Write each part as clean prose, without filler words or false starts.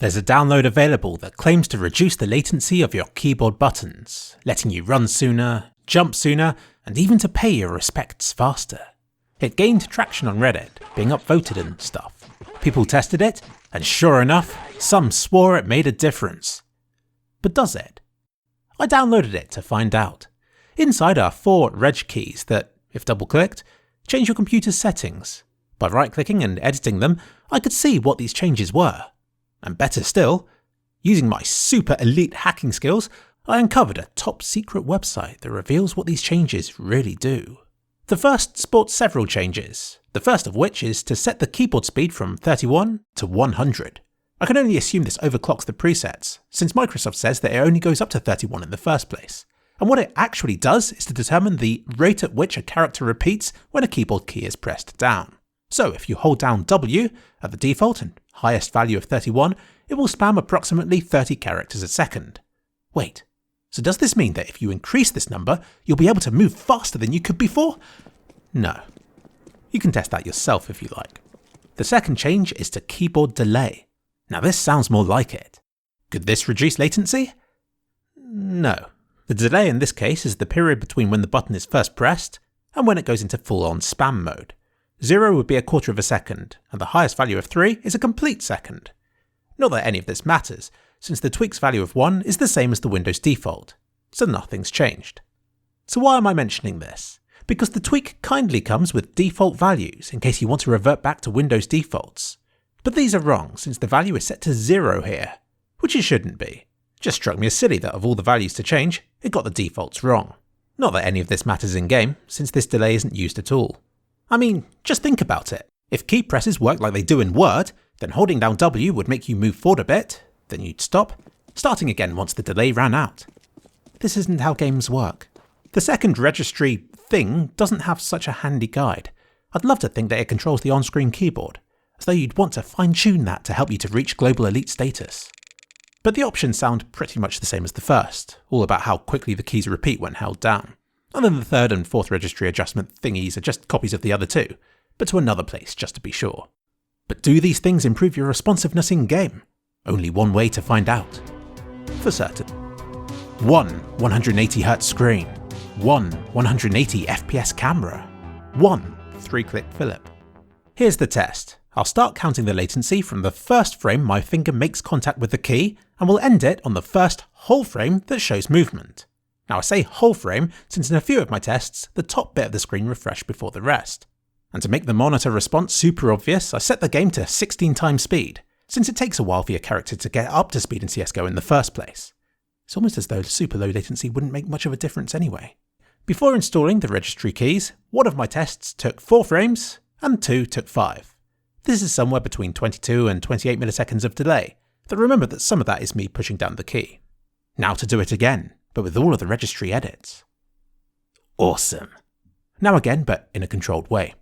There's a download available that claims to reduce the latency of your keyboard buttons, letting you run sooner, jump sooner, and even to pay your respects faster. It gained traction on Reddit, being upvoted and stuff. People tested it, and sure enough, some swore it made a difference. But does it? I downloaded it to find out. Inside are 4 reg keys that, if double-clicked, change your computer's settings. By right-clicking and editing them, I could see what these changes were. And better still, using my super elite hacking skills, I uncovered a top-secret website that reveals what these changes really do. The first sports several changes, the first of which is to set the keyboard speed from 31 to 100. I can only assume this overclocks the presets, since Microsoft says that it only goes up to 31 in the first place. And what it actually does is to determine the rate at which a character repeats when a keyboard key is pressed down. So if you hold down W at the default and highest value of 31, it will spam approximately 30 characters a second. Wait, so does this mean that if you increase this number, you'll be able to move faster than you could before? No. You can test that yourself if you like. The second change is to keyboard delay. Now this sounds more like it. Could this reduce latency? No. The delay in this case is the period between when the button is first pressed and when it goes into full-on spam mode. 0 would be a quarter of a second, and the highest value of 3 is a complete second. Not that any of this matters, since the tweak's value of 1 is the same as the Windows default, so nothing's changed. So why am I mentioning this? Because the tweak kindly comes with default values in case you want to revert back to Windows defaults. But these are wrong since the value is set to 0 here, which it shouldn't be. Just struck me as silly that of all the values to change, it got the defaults wrong. Not that any of this matters in game, since this delay isn't used at all. I mean, just think about it. If key presses work like they do in Word, then holding down W would make you move forward a bit, then you'd stop, starting again once the delay ran out. This isn't how games work. The second registry thing doesn't have such a handy guide. I'd love to think that it controls the on-screen keyboard, as though you'd want to fine-tune that to help you to reach global elite status. But the options sound pretty much the same as the first, all about how quickly the keys repeat when held down. And then the third and fourth registry adjustment thingies are just copies of the other two, but to another place just to be sure. But do these things improve your responsiveness in-game? Only one way to find out. For certain. 1 180Hz screen. 1 180 FPS camera. 1 3-click Philip. Here's the test. I'll start counting the latency from the first frame my finger makes contact with the key, and we'll end it on the first whole frame that shows movement. Now I say whole frame since in a few of my tests, the top bit of the screen refreshed before the rest. And to make the monitor response super obvious, I set the game to 16 times speed, since it takes a while for your character to get up to speed in CSGO in the first place. It's almost as though super low latency wouldn't make much of a difference anyway. Before installing the registry keys, one of my tests took 4 frames, and 2 took 5. This is somewhere between 22 and 28 milliseconds of delay, though remember that some of that is me pushing down the key. Now to do it again, but with all of the registry edits. Awesome. Now again, but in a controlled way.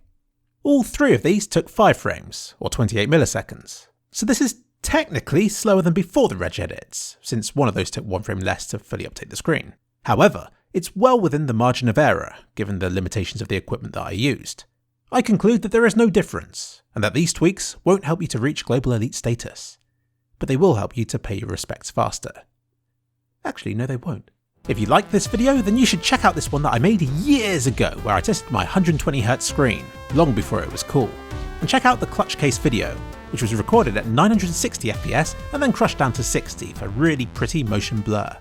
All 3 of these took 5 frames, or 28 milliseconds, so this is technically slower than before the reg edits, since one of those took 1 frame less to fully update the screen. However, it's well within the margin of error, given the limitations of the equipment that I used. I conclude that there is no difference, and that these tweaks won't help you to reach global elite status, but they will help you to pay your respects faster. Actually, no they won't. If you liked this video, then you should check out this one that I made years ago where I tested my 120Hz screen, long before it was cool. And check out the clutch case video, which was recorded at 960 FPS and then crushed down to 60 for really pretty motion blur.